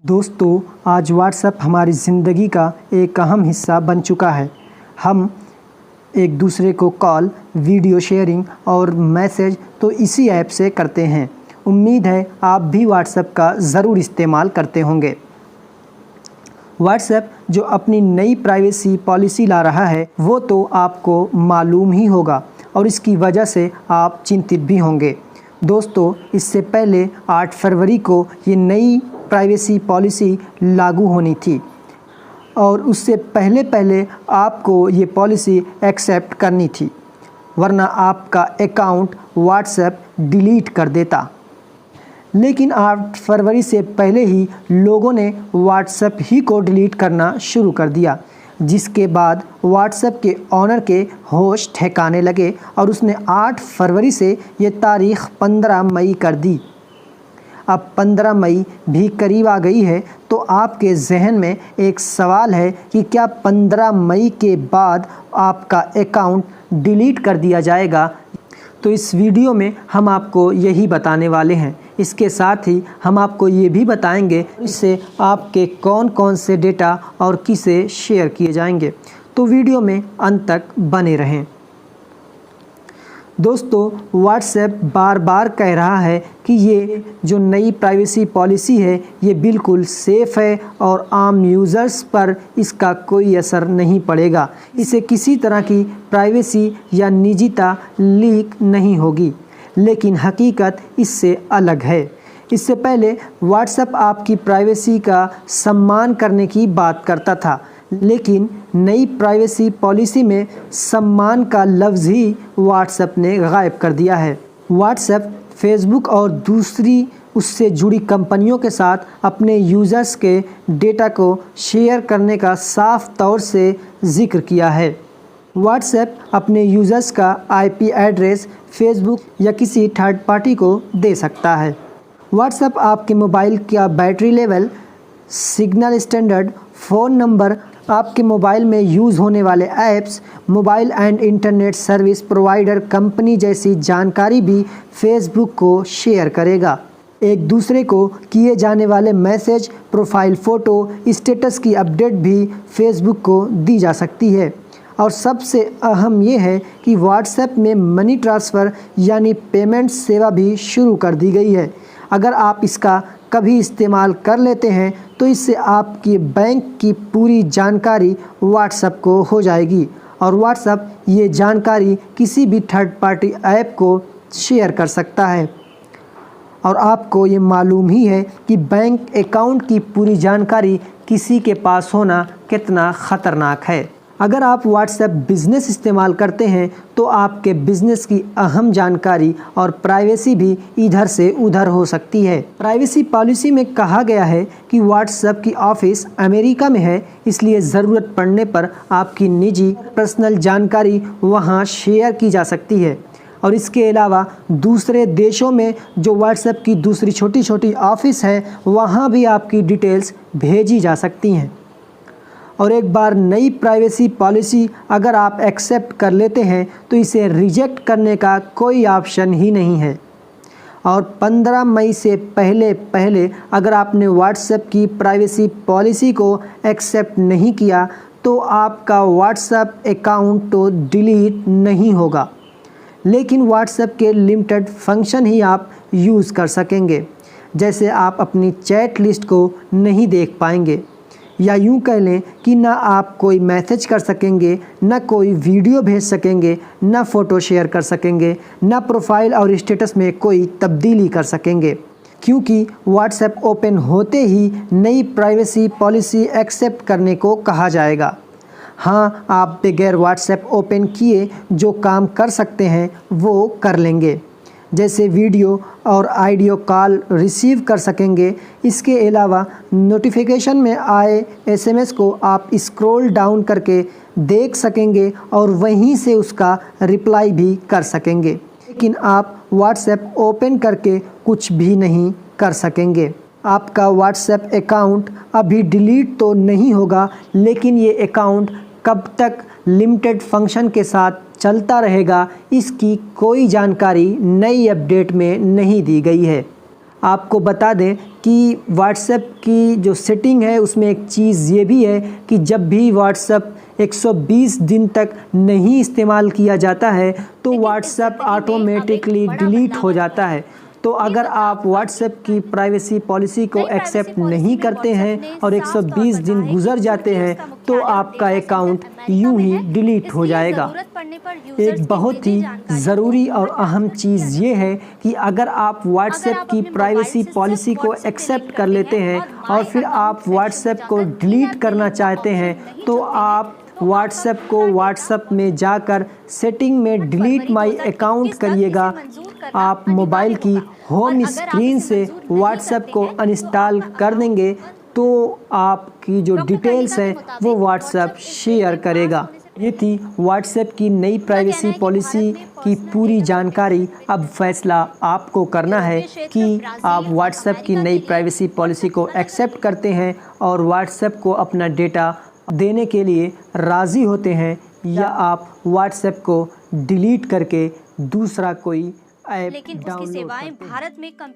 दोस्तों, आज व्हाट्सएप हमारी ज़िंदगी का एक अहम हिस्सा बन चुका है। हम एक दूसरे को कॉल, वीडियो शेयरिंग और मैसेज तो इसी ऐप से करते हैं। उम्मीद है आप भी व्हाट्सएप का ज़रूर इस्तेमाल करते होंगे। व्हाट्सएप जो अपनी नई प्राइवेसी पॉलिसी ला रहा है वो तो आपको मालूम ही होगा और इसकी वजह से आप चिंतित भी होंगे। दोस्तों, इससे पहले 8 फरवरी को ये नई प्राइवेसी पॉलिसी लागू होनी थी और उससे पहले आपको ये पॉलिसी एक्सेप्ट करनी थी, वरना आपका अकाउंट व्हाट्सएप डिलीट कर देता। लेकिन 8 फरवरी से पहले ही लोगों ने व्हाट्सएप ही को डिलीट करना शुरू कर दिया, जिसके बाद व्हाट्सएप के ऑनर के होश ठिकाने लगे और उसने 8 फरवरी से ये तारीख़ 15 मई कर दी। अब 15 मई भी करीब आ गई है, तो आपके जहन में एक सवाल है कि क्या 15 मई के बाद आपका अकाउंट डिलीट कर दिया जाएगा? तो इस वीडियो में हम आपको यही बताने वाले हैं। इसके साथ ही हम आपको ये भी बताएंगे इससे आपके कौन कौन से डेटा और किसे शेयर किए जाएंगे। तो वीडियो में अंत तक बने रहें। दोस्तों, व्हाट्सएप बार बार कह रहा है कि ये जो नई प्राइवेसी पॉलिसी है ये बिल्कुल सेफ़ है और आम यूज़र्स पर इसका कोई असर नहीं पड़ेगा। इसे किसी तरह की प्राइवेसी या निजता लीक नहीं होगी। लेकिन हकीकत इससे अलग है। इससे पहले व्हाट्सएप आपकी प्राइवेसी का सम्मान करने की बात करता था, लेकिन नई प्राइवेसी पॉलिसी में सम्मान का लफ्ज़ ही व्हाट्सएप ने गायब कर दिया है। व्हाट्सएप फेसबुक और दूसरी उससे जुड़ी कंपनियों के साथ अपने यूज़र्स के डेटा को शेयर करने का साफ तौर से जिक्र किया है। व्हाट्सएप अपने यूज़र्स का IP एड्रेस फेसबुक या किसी थर्ड पार्टी को दे सकता है। व्हाट्सएप आपके मोबाइल का battery level, signal standard, phone number, आपके मोबाइल में यूज़ होने वाले apps, mobile and internet service provider company जैसी जानकारी भी फेसबुक को शेयर करेगा। एक दूसरे को किए जाने वाले मैसेज, प्रोफाइल फ़ोटो, स्टेटस की अपडेट भी फेसबुक को दी जा सकती है। और सबसे अहम ये है कि व्हाट्सएप में मनी ट्रांसफ़र यानी पेमेंट सेवा भी शुरू कर दी गई है। अगर आप इसका कभी इस्तेमाल कर लेते हैं तो इससे आपकी बैंक की पूरी जानकारी व्हाट्सएप को हो जाएगी और व्हाट्सएप ये जानकारी किसी भी थर्ड पार्टी ऐप को शेयर कर सकता है। और आपको ये मालूम ही है कि बैंक अकाउंट की पूरी जानकारी किसी के पास होना कितना ख़तरनाक है। अगर आप व्हाट्सएप बिज़नेस इस्तेमाल करते हैं तो आपके बिज़नेस की अहम जानकारी और प्राइवेसी भी इधर से उधर हो सकती है। प्राइवेसी पॉलिसी में कहा गया है कि व्हाट्सएप की ऑफिस अमेरिका में है, इसलिए ज़रूरत पड़ने पर आपकी निजी पर्सनल जानकारी वहां शेयर की जा सकती है। और इसके अलावा दूसरे देशों में जो व्हाट्सएप की दूसरी छोटी छोटी ऑफिस हैं वहाँ भी आपकी डिटेल्स भेजी जा सकती हैं। और एक बार नई प्राइवेसी पॉलिसी अगर आप एक्सेप्ट कर लेते हैं तो इसे रिजेक्ट करने का कोई ऑप्शन ही नहीं है। और 15 मई से पहले अगर आपने व्हाट्सएप की प्राइवेसी पॉलिसी को एक्सेप्ट नहीं किया तो आपका व्हाट्सएप अकाउंट तो डिलीट नहीं होगा, लेकिन व्हाट्सएप के लिमिटेड फंक्शन ही आप यूज़ कर सकेंगे। जैसे आप अपनी चैट लिस्ट को नहीं देख पाएंगे, या यूं कह लें कि ना आप कोई मैसेज कर सकेंगे, ना कोई वीडियो भेज सकेंगे, ना फ़ोटो शेयर कर सकेंगे, ना प्रोफाइल और स्टेटस में कोई तब्दीली कर सकेंगे, क्योंकि व्हाट्सएप ओपन होते ही नई प्राइवेसी पॉलिसी एक्सेप्ट करने को कहा जाएगा। हाँ, आप बगैर व्हाट्सएप ओपन किए जो काम कर सकते हैं वो कर लेंगे, जैसे वीडियो और ऑडियो कॉल रिसीव कर सकेंगे। इसके अलावा नोटिफिकेशन में आए SMS को आप स्क्रॉल डाउन करके देख सकेंगे और वहीं से उसका रिप्लाई भी कर सकेंगे, लेकिन आप व्हाट्सएप ओपन करके कुछ भी नहीं कर सकेंगे। आपका व्हाट्सएप अकाउंट अभी डिलीट तो नहीं होगा, लेकिन ये अकाउंट कब तक लिमिटेड फंक्शन के साथ चलता रहेगा इसकी कोई जानकारी नई अपडेट में नहीं दी गई है। आपको बता दें कि व्हाट्सएप की जो सेटिंग है उसमें एक चीज़ ये भी है कि जब भी व्हाट्सएप 120 दिन तक नहीं इस्तेमाल किया जाता है तो व्हाट्सएप ऑटोमेटिकली डिलीट हो जाता है। तो अगर आप व्हाट्सएप की प्राइवेसी पॉलिसी को एक्सेप्ट नहीं करते हैं और 120 दिन गुजर जाते हैं तो आपका अकाउंट यूं ही डिलीट हो जाएगा। एक बहुत ही ज़रूरी और अहम चीज़ ये है कि अगर आप व्हाट्सएप की प्राइवेसी पॉलिसी को एक्सेप्ट कर लेते हैं और फिर आप व्हाट्सएप को डिलीट करना चाहते हैं तो आप व्हाट्सएप को व्हाट्सएप में जाकर सेटिंग में डिलीट माय अकाउंट करिएगा। आप मोबाइल की होम स्क्रीन से व्हाट्सएप को अनइंस्टॉल कर देंगे तो आपकी जो डिटेल्स हैं वो व्हाट्सएप शेयर करेगा। ये थी व्हाट्सएप की नई प्राइवेसी पॉलिसी की पूरी जानकारी। अब फैसला आपको करना है कि आप व्हाट्सएप की नई प्राइवेसी पॉलिसी को एक्सेप्ट करते हैं और व्हाट्सएप को अपना डेटा देने के लिए राज़ी होते हैं या आप व्हाट्सएप को डिलीट करके दूसरा कोई ऐप डाउनलोड करते हैं।